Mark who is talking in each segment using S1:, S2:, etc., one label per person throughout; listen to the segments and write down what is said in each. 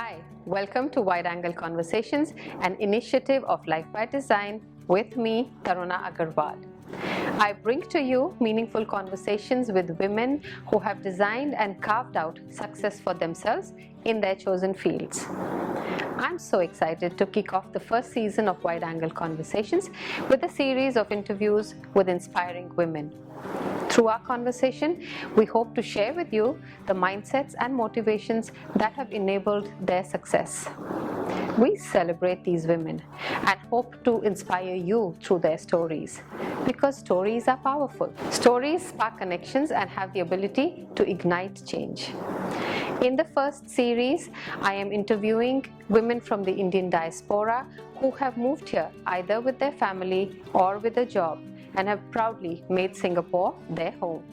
S1: Hi, welcome to Wide Angle Conversations, an initiative of Life by Design with me, Taruna Aggarwal. I bring to you meaningful conversations with women who have designed and carved out success for themselves in their chosen fields. I'm so excited to kick off the first season of Wide Angle Conversations with a series of interviews with inspiring women. Through our conversation, we hope to share with you the mindsets and motivations that have enabled their success. We celebrate these women and hope to inspire you through their stories, because stories are powerful. Stories spark connections and have the ability to ignite change. In the first series, I am interviewing women from the Indian diaspora who have moved here either with their family or with a job, and have proudly made Singapore their home.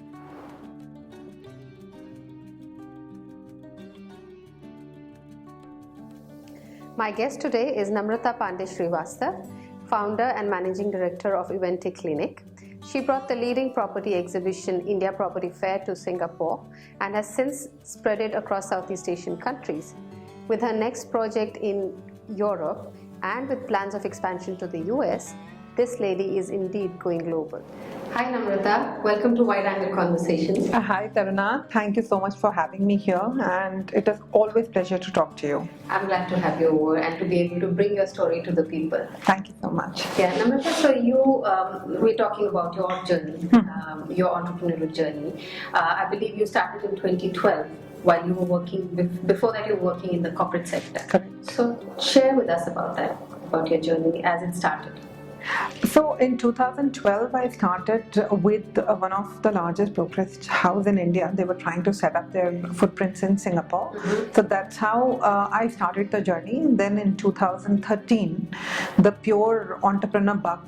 S1: My guest today is Namrata Pande Srivastava, founder and managing director of Evente Clinic. She brought the leading property exhibition India Property Fair to Singapore and has since spread it across Southeast Asian countries. With her next project in Europe and with plans of expansion to the US, this lady is indeed going global. Hi Namrata, welcome to Wide Angle Conversations.
S2: Hi Taruna, thank you so much for having me here, and it is always a pleasure to talk to you.
S1: I'm glad to have you over and to be able to bring your story to the people.
S2: Thank you so much.
S1: Yeah, Namrata, so we're talking about your journey, your entrepreneurial journey. I believe you started in 2012 while you were working, before that you were working in the corporate sector.
S2: Correct.
S1: So share with us about that, about your journey as it started.
S2: So in 2012, I started with one of the largest brokerage house in India. They were trying to set up their footprints in Singapore. Mm-hmm. So that's how I started the journey. Then in 2013, the pure entrepreneur bug,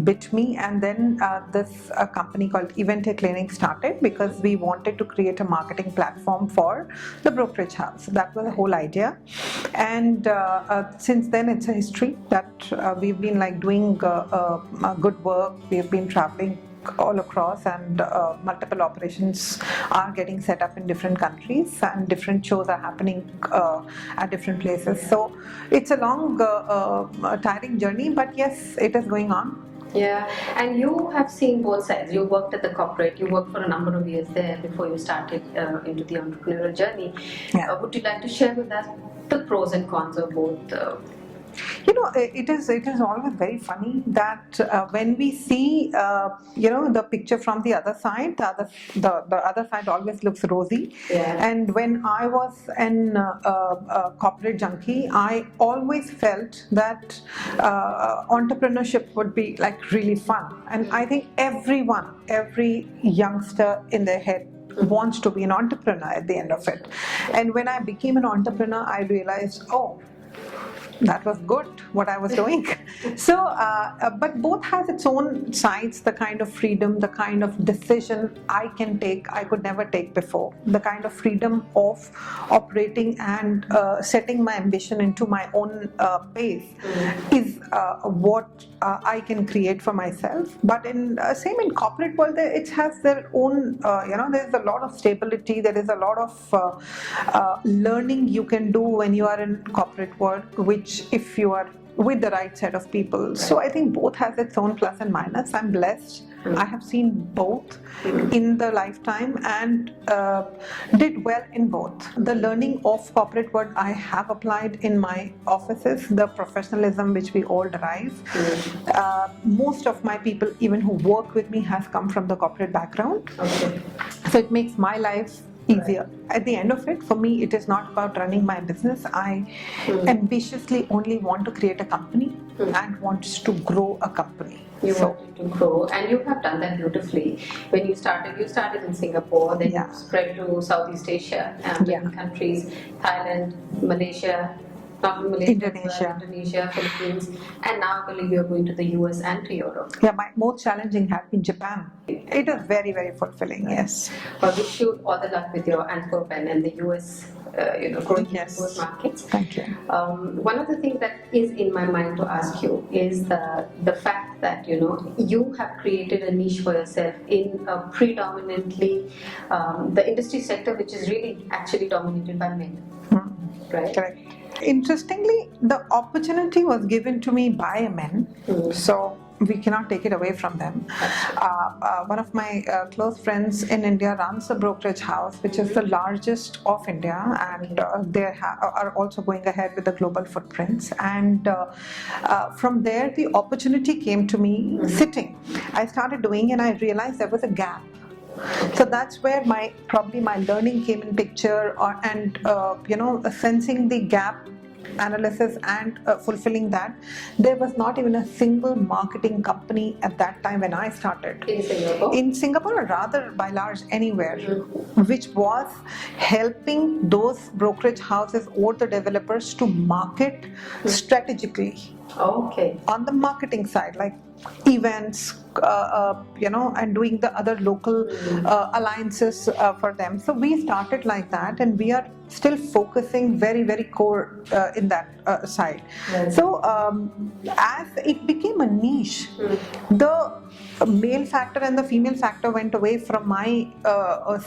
S2: bit me. And then this company called Evente Clinic started because we wanted to create a marketing platform for the brokerage house. So that was the whole idea. And since then, it's a history that we've been doing good work. We've been traveling all across, and multiple operations are getting set up in different countries, and different shows are happening at different places. So it's a long, tiring journey, but yes, it is going on.
S1: Yeah, and you have seen both sides. You worked at the corporate, you worked for a number of years there before you started into the entrepreneurial journey. Yeah. Would you like to share with us the pros and cons of both?
S2: It is always very funny that when we see the picture from the other side, the other side always looks rosy. Yeah. And when I was an corporate junkie, I always felt that entrepreneurship would be really fun. And I think every youngster in their head wants to be an entrepreneur at the end of it. And when I became an entrepreneur, I realized, that was good what I was doing. So but both has its own sides. The kind of freedom, the kind of decision I can take, I could never take before. The kind of freedom of operating and setting my ambition into my own pace is what I can create for myself. But in same in corporate world, it has their own there's a lot of stability, there is a lot of learning you can do when you are in corporate world, which if you are with the right set of people. Right. So I think both has its own plus and minus. I'm blessed. I have seen both in the lifetime and did well in both. The learning of corporate world I have applied in my offices, the professionalism which we all derive. Most of my people, even who work with me, has come from the corporate background. Okay. So it makes my life easier. At the end of it, for me, it is not about running my business. I ambitiously only want to create a company and wants to grow a company.
S1: You wanted to grow, and you have done that beautifully. When you started in Singapore, then you spread to Southeast Asia and different countries, Thailand, Malaysia, Indonesia, Philippines, and now I believe you're going to the US and to Europe.
S2: Yeah, my most challenging has been Japan. It is very, very fulfilling, yes.
S1: I wish you all the luck with your Antwerp and the US, growing those markets.
S2: Thank you.
S1: One of the things that is in my mind to ask you is the fact that, you have created a niche for yourself in a predominantly the industry sector, which is really actually dominated by men. right?
S2: Correct. Interestingly, the opportunity was given to me by a man, so we cannot take it away from them. One of my close friends in India runs a brokerage house, which is the largest of India, and they are also going ahead with the global footprints. And from there, the opportunity came to me sitting. I started doing, and I realized there was a gap. So that's where probably my learning came in picture, and sensing the gap analysis and fulfilling that. There was not even a single marketing company at that time when I started.
S1: In Singapore?
S2: In Singapore, or rather by large anywhere, which was helping those brokerage houses or the developers to market strategically.
S1: Okay.
S2: On the marketing side, like events, and doing the other local alliances for them. So we started like that, and we are still focusing very, very core in that side.
S1: Right.
S2: So as it became a niche, the male factor and the female factor went away from my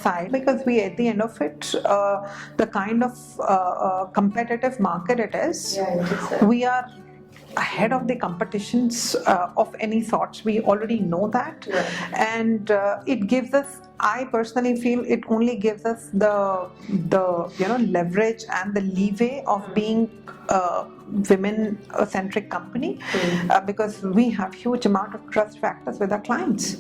S2: side, because we, at the end of it, the kind of competitive market it is, we are ahead of the competitions of any sorts. We already know that, and it gives us, I personally feel, it only gives us the leverage and the leeway of being women-centric company, because we have huge amount of trust factors with our clients.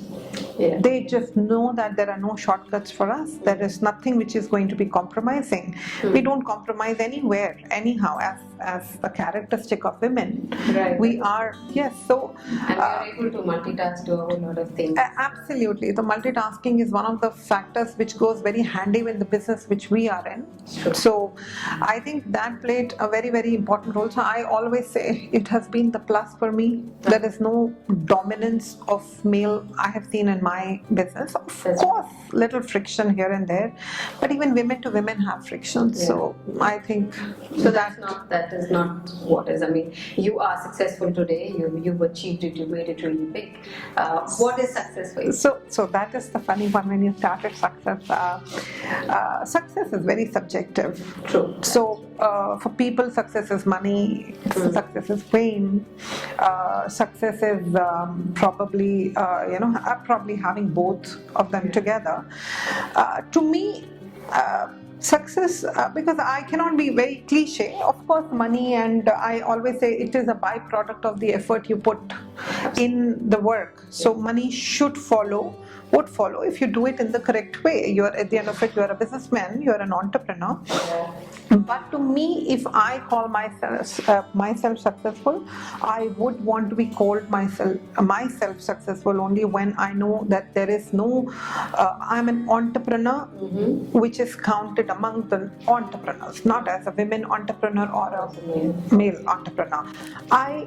S1: Yeah.
S2: They just know that there are no shortcuts for us. There is nothing which is going to be compromising. We don't compromise anywhere, anyhow, as a characteristic of women.
S1: Right.
S2: We are, yes. So,
S1: and we are able to multitask, do a whole lot of things.
S2: Absolutely. The multitasking is one of the factors which goes very handy in the business which we are in.
S1: Sure.
S2: So, I think that played a very, very important role. So, I always say it has been the plus for me. There is no dominance of male I have seen in my business. Of course, little friction here and there, but even women to women have friction.
S1: Yeah.
S2: So, I think
S1: so that is not what is. I mean, you are successful today. You've achieved it. You made it really big. What is success for you?
S2: So that is the funny one. When you started success, success is very subjective.
S1: True.
S2: So for people, success is money. Success is fame. Success is probably probably having both of them together. To me, success, because I cannot be very cliche, of course money, and I always say it is a byproduct of the effort you put in the work. So money would follow if you do it in the correct way. You're, at the end of it, you're a businessman, you're an entrepreneur. But to me, if I call myself successful, I would want to be called myself successful only when I know that there is no, I'm an entrepreneur, which is counted among the entrepreneurs, not as a women entrepreneur or a male entrepreneur. I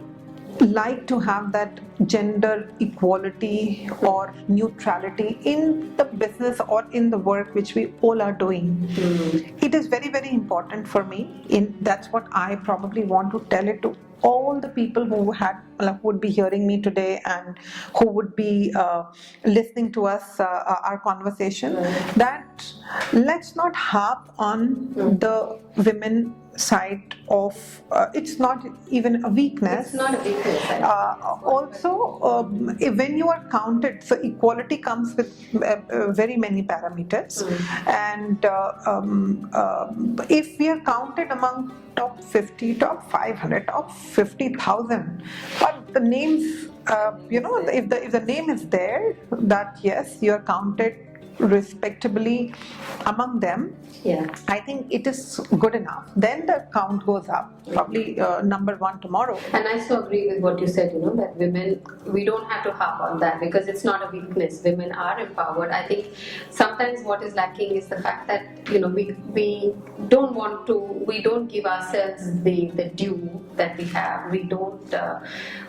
S2: like to have that gender equality or neutrality in the business or in the work which we all are doing. It is very, very important for me. That's what I probably want to tell it to all the people who would be hearing me today and who would be listening to us, our conversation, that let's not harp on the women side of it's not even a weakness.
S1: It's not a weakness.
S2: Also, when you are counted, so equality comes with very many parameters, and if we are counted among top 50, top 500, top 50,000, but the names, if the name is there, that yes, you are counted respectably among them, I think it is good enough. Then the count goes up, probably number one tomorrow.
S1: And I so agree with what you said, that women, we don't have to harp on that because it's not a weakness. Women are empowered. I think sometimes what is lacking is the fact that, we don't give ourselves the due that we have.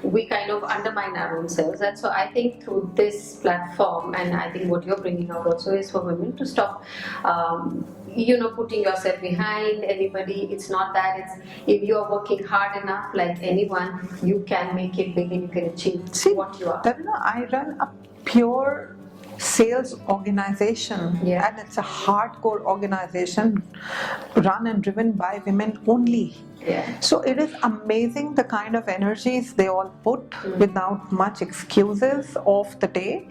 S1: We kind of undermine our own selves. And so I think through this platform, and I think what you're bringing out also is for women to stop putting yourself behind anybody. It's not that. It's if you are working hard enough, like anyone, you can make it big and you can achieve what you are.
S2: Taruna, I run a pure sales organization,
S1: Yeah.
S2: and it's a hardcore organization run and driven by women only.
S1: Yeah.
S2: So it is amazing the kind of energies they all put without much excuses of the day,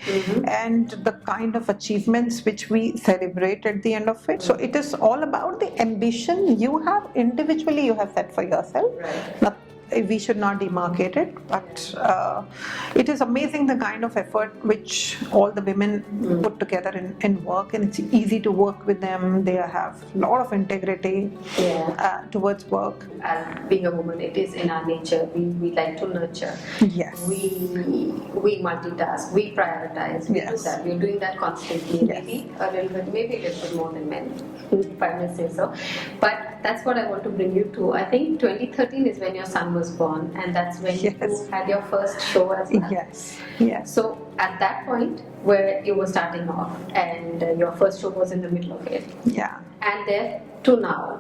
S2: and the kind of achievements which we celebrate at the end of it. So it is all about the ambition you have individually, you have set for yourself.
S1: Right.
S2: Not, we should not demarcate it, but it is amazing the kind of effort which all the women put together in work, and it's easy to work with them. They have a lot of integrity towards work.
S1: And being a woman, it is in our nature. We like to nurture.
S2: Yes.
S1: We multitask. We prioritize. We do that. We're doing that constantly.
S2: Yes.
S1: Maybe a little bit more than men, if I may say so. But that's what I want to bring you to. I think 2013 is when your son was born, and that's when you had your first show as well.
S2: Yes. Yes.
S1: So at that point, where you were starting off, and your first show was in the middle of it.
S2: Yeah.
S1: And then to now,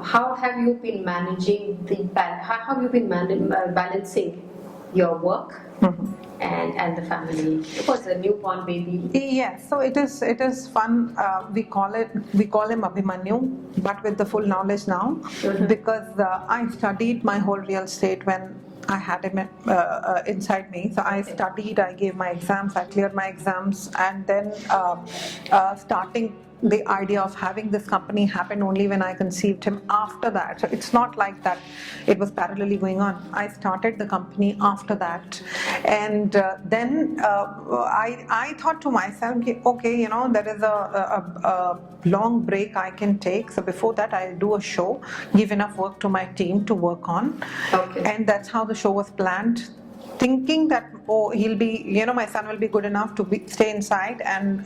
S1: how have you been managing how have you been balancing your work and the family? Of course, a newborn baby.
S2: Yes, so it is fun. We call him Abhimanyu, but with the full knowledge now, because I studied my whole real estate when I had him inside me. So I studied, I gave my exams, I cleared my exams, and then starting the idea of having this company happened only when I conceived him after that. So it's not like that it was parallelly going on. I started the company after that, and then I thought to myself, okay, there is a long break I can take. So before that, I'll do a show, give enough work to my team to work on, and that's how the show was planned. Thinking that, he'll be, my son will be good enough to stay inside and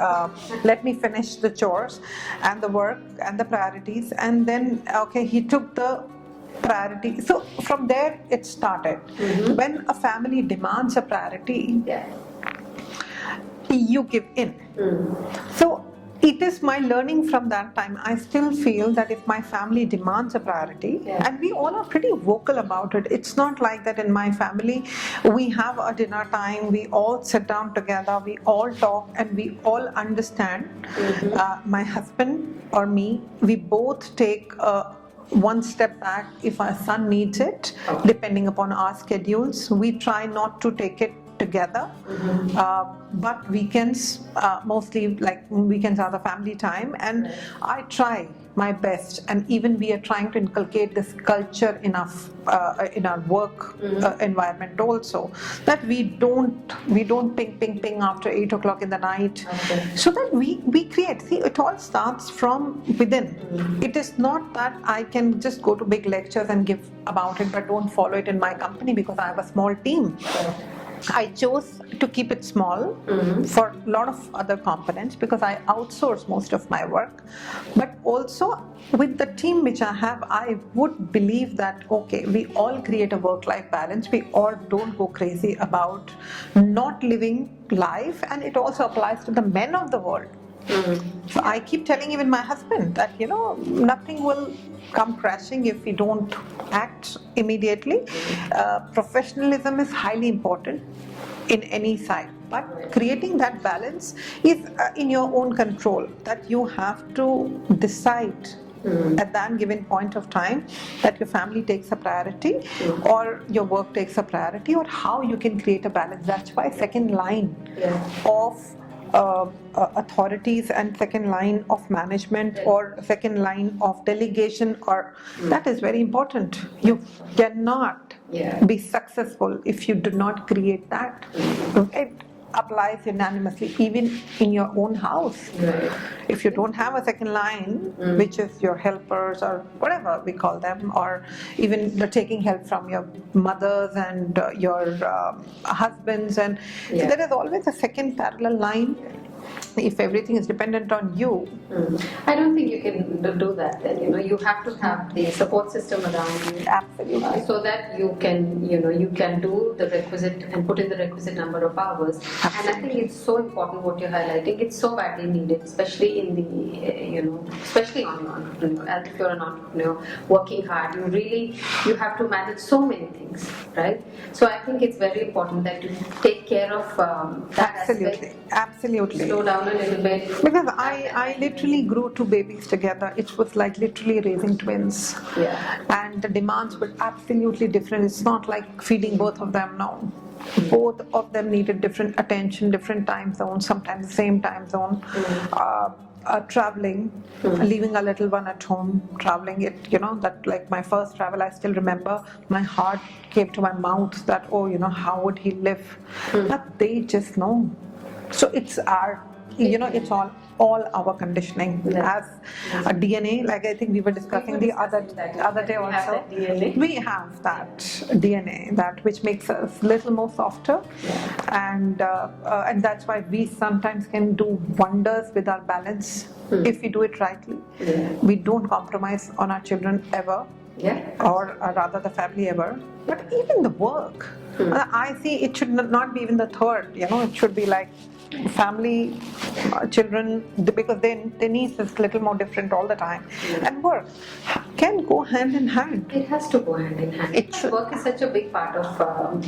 S2: let me finish the chores and the work and the priorities. And then, he took the priority. So from there, it started. When a family demands a priority, you give in. So it is my learning from that time. I still feel that if my family demands a priority, and we all are pretty vocal about it, it's not like that in my family, we have a dinner time, we all sit down together, we all talk, and we all understand. My husband or me, we both take one step back if our son needs it, depending upon our schedules. We try not to take it together, but weekends, mostly like weekends are the family time, and I try my best, and even we are trying to inculcate this culture in our work environment also, that we don't ping after 8 o'clock in the night, so that we create. See, it all starts from within. It is not that I can just go to big lectures and give about it, but don't follow it in my company because I have a small team. I chose to keep it small for a lot of other components because I outsource most of my work. But also with the team which I have, I would believe that, we all create a work-life balance. We all don't go crazy about not living life, and it also applies to the men of the world. So I keep telling even my husband that, nothing will come crashing if we don't act immediately. Professionalism is highly important in any side, but creating that balance is in your own control, that you have to decide at that given point of time that your family takes a priority or your work takes a priority, or how you can create a balance. That's why second line of authorities and second line of management or second line of delegation, or that is very important. You cannot be successful if you do not create that. It applies unanimously even in your own house. If you don't have a second line, which is your helpers or whatever we call them, or even the taking help from your mothers and your husbands, and so there is always a second parallel line. If everything is dependent on you,
S1: I don't think you can do that. Then you have to have the support system around you,
S2: absolutely,
S1: so that you can you can do the requisite and put in the requisite number of hours. And I think it's so important what you're highlighting. It's so badly needed, especially in the especially on an entrepreneur. As if you're an entrepreneur working hard, you have to manage so many things, right? So I think it's very important that you take care of that
S2: absolutely,
S1: aspect.
S2: absolutely.
S1: slow down a little bit?
S2: Because I literally grew two babies together. It was like literally raising twins.
S1: Yeah.
S2: And the demands were absolutely different. It's not like feeding both of them, no. Both of them needed different attention, different time zones, sometimes the same time zone. Traveling, leaving a little one at home, traveling it, that like my first travel, I still remember my heart came to my mouth that, oh, how would he live? But they just know. So it's our, it's all our conditioning as a DNA. Like I think we were discussing the other day also. We have that DNA, that which makes us a little more softer, and that's why we sometimes can do wonders with our balance if we do it rightly. We don't compromise on our children ever. Or rather the family ever, but even the work. I see it should not be even the third, it should be like family, children, because their needs is a little more different all the time. And work can go hand in hand.
S1: It has to go hand in hand. Work is such a big part of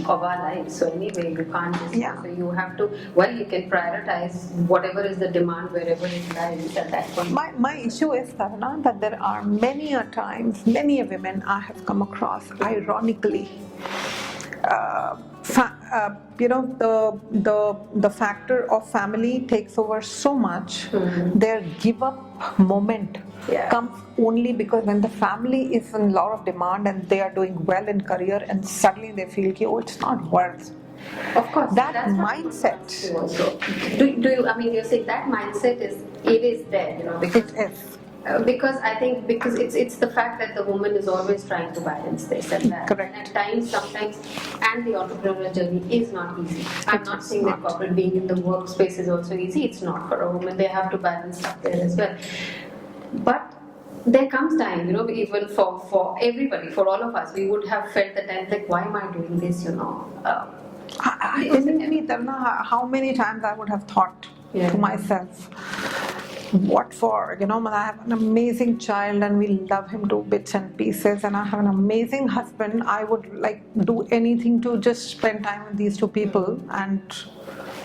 S1: our lives. So anyway, you can't just. So you have to. Well, you can prioritize whatever is the demand wherever it lies at that point.
S2: My issue is, Taruna, that there are many a times, many a women I have come across, ironically. The factor of family takes over so much. Their give up moment comes only because when the family is in a lot of demand and they are doing well in career, and suddenly they feel, oh, it's not worth.
S1: Of course,
S2: that mindset.
S1: Do you? I mean, you're saying that mindset is there, because
S2: it is.
S1: Because I think it's the fact that the woman is always trying to balance this and that.
S2: Correct.
S1: And at times, sometimes, and the entrepreneurial journey is not easy. I'm not saying that corporate being in the workspace is also easy. It's not for a woman. They have to balance stuff there as well. But there comes time, even for everybody, for all of us, we would have felt the time like, why am I doing this?
S2: How many times I would have thought to myself, what for? I have an amazing child and we love him to bits and pieces, and I have an amazing husband. I would like do anything to just spend time with these two people and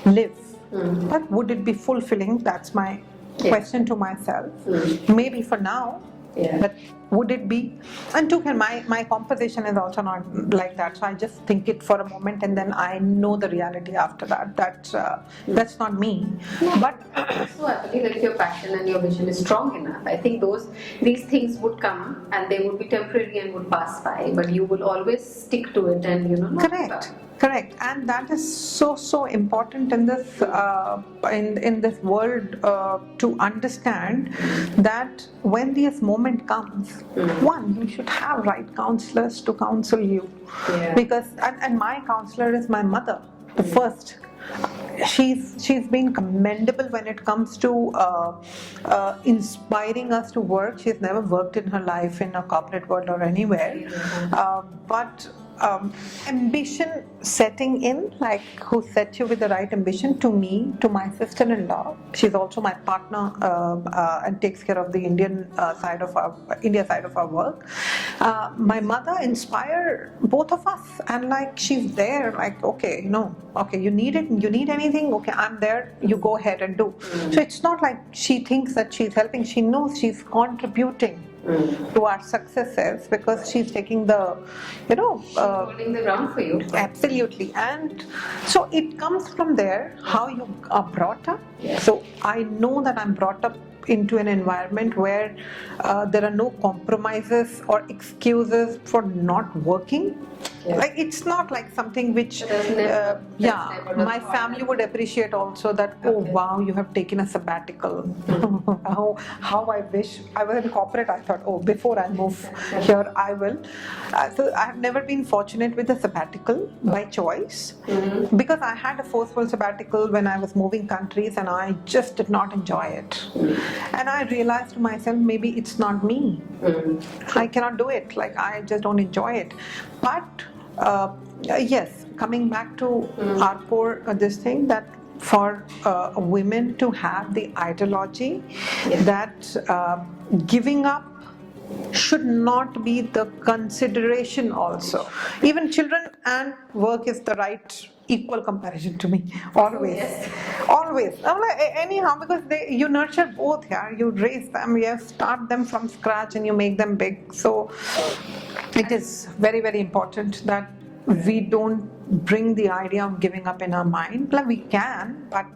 S2: live. But would it be fulfilling? That's my question to myself. Maybe for now. But would it be? And my composition is also not like that. So I just think it for a moment and then I know the reality after that. That's not me. But
S1: so I believe that if your passion and your vision is strong enough, I think these things would come and they would be temporary and would pass by. But you will always stick to it and
S2: Correct, and that is so important in this in this world to understand that when this moment comes, one, you should have right counselors to counsel you, because and my counselor is my mother, the first. She's been commendable when it comes to inspiring us to work. She's never worked in her life in a corporate world or anywhere, but ambition setting in, like who set you with the right ambition, to me, to my sister-in-law. She's also my partner and takes care of the India side of our work. My mother inspired both of us, and like she's there, like okay, you need anything, okay, I'm there, you go ahead and do. So it's not like she thinks that she's helping, she knows she's contributing to our successes because she's taking the,
S1: holding the ground for you.
S2: Absolutely. And so it comes from there, how you are brought up. So I know that I'm brought up into an environment where there are no compromises or excuses for not working. Like it's not like something which my family would appreciate also, that oh wow, you have taken a sabbatical. how I wish I was in corporate. I thought, oh, before I move here I will. So I have never been fortunate with a sabbatical by choice, because I had a forceful sabbatical when I was moving countries and I just did not enjoy it. And I realized to myself, maybe it's not me. I cannot do it. Like I just don't enjoy it. But yes, coming back to our core, this thing that for women to have the ideology that giving up should not be the consideration also. Even children and work is the right equal comparison to me, always.
S1: Yes.
S2: Always. I'm like, anyhow, because you nurture both here. You raise them, you start them from scratch, and you make them big. So it is very, very important that we don't bring the idea of giving up in our mind. Like, we can, but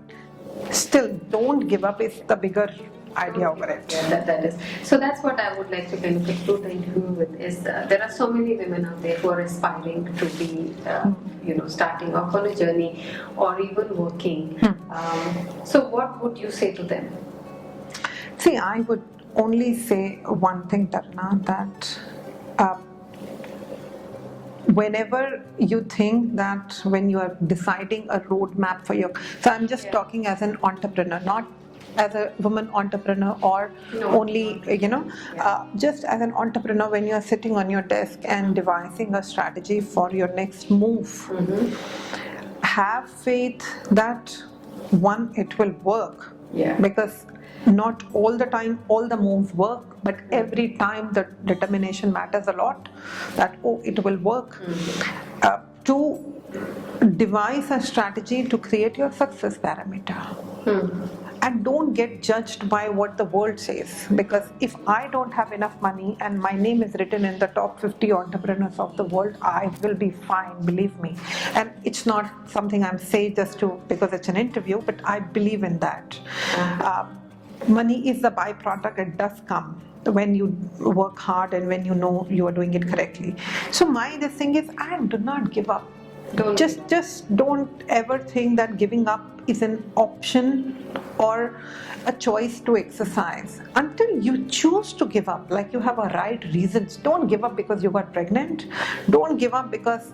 S2: still, don't give up is the bigger idea over it.
S1: Yeah, that is. So that's what I would like to kind of conclude the interview with is there are so many women out there who are aspiring to be, starting off on a journey or even working. So what would you say to them?
S2: See, I would only say one thing, Taruna, that whenever you think that when you are deciding a roadmap for your, so I'm just talking as an entrepreneur, not as a woman entrepreneur or only, just as an entrepreneur, when you are sitting on your desk and devising a strategy for your next move, have faith that one, it will work. Because not all the time all the moves work, but every time the determination matters a lot, that it will work. To devise a strategy to create your success parameter. And don't get judged by what the world says, because if I don't have enough money and my name is written in the top 50 entrepreneurs of the world, I will be fine, believe me. And it's not something I'm saying just because it's an interview, but I believe in that. Money is the byproduct, it does come when you work hard and when you know you are doing it correctly. So this thing is, I do not give up. Just don't ever think that giving up is an option or a choice to exercise. Until you choose to give up, like you have a right reasons. Don't give up because you got pregnant. Don't give up because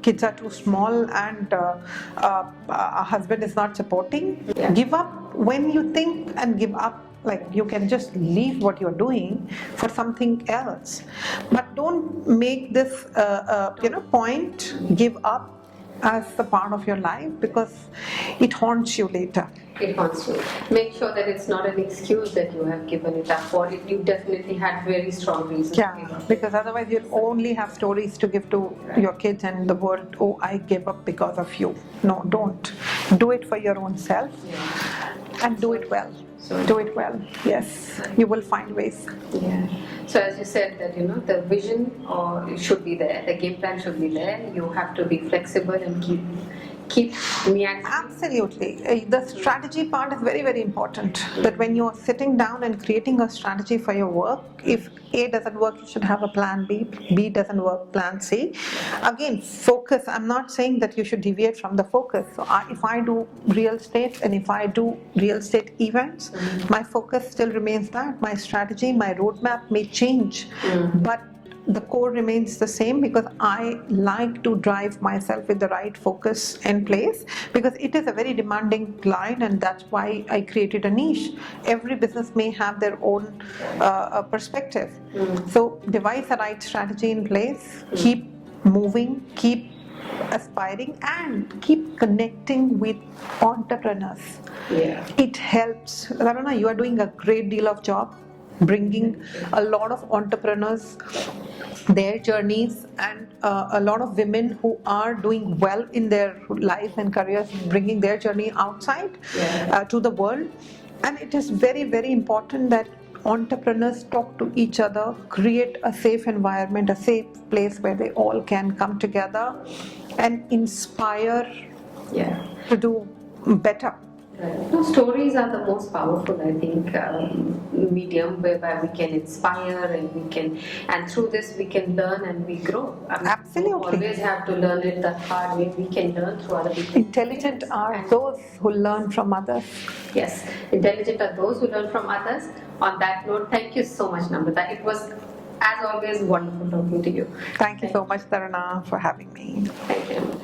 S2: kids are too small and a husband is not supporting. Give up when you think, and give up like you can just leave what you're doing for something else. But don't make this point, give up as a part of your life, because it haunts you later.
S1: It haunts you. Make sure that it's not an excuse that you have given it up for. You definitely had very strong reasons to give up.
S2: Because otherwise you'll only have stories to give to your kids and the world. I gave up because of you. No, don't. Do it for your own self, and do it well. Do it well. Yes, you will find ways.
S1: So as you said that the vision should be there, the game plan should be there. You have to be flexible and keep reacting.
S2: Absolutely. The strategy part is very, very important. That when you are sitting down and creating a strategy for your work, if A doesn't work, you should have a plan B. B doesn't work, plan C. Again, focus. I'm not saying that you should deviate from the focus. So if I do real estate and if I do real estate events, my focus still remains that. My strategy, my roadmap may change, but the core remains the same, because I like to drive myself with the right focus in place, because it is a very demanding line, and that's why I created a niche. Every business may have their own perspective. So devise the right strategy in place, keep moving, keep aspiring, and keep connecting with entrepreneurs. It helps. Taruna, you are doing a great deal of job bringing a lot of entrepreneurs, their journeys, and a lot of women who are doing well in their life and careers, bringing their journey outside to the world. And it is very, very important that entrepreneurs talk to each other, create a safe environment, a safe place where they all can come together and inspire to do better.
S1: No, stories are the most powerful, I think, medium whereby we can inspire and through this we can learn and we grow.
S2: Absolutely.
S1: We always have to learn it the hard way. We can learn through other people.
S2: Intelligent are those who learn from others.
S1: Yes, intelligent are those who learn from others. On that note, thank you so much, Namrata. It was, as always, wonderful talking to you.
S2: Thank you so much, Taruna, for having me.
S1: Thank you.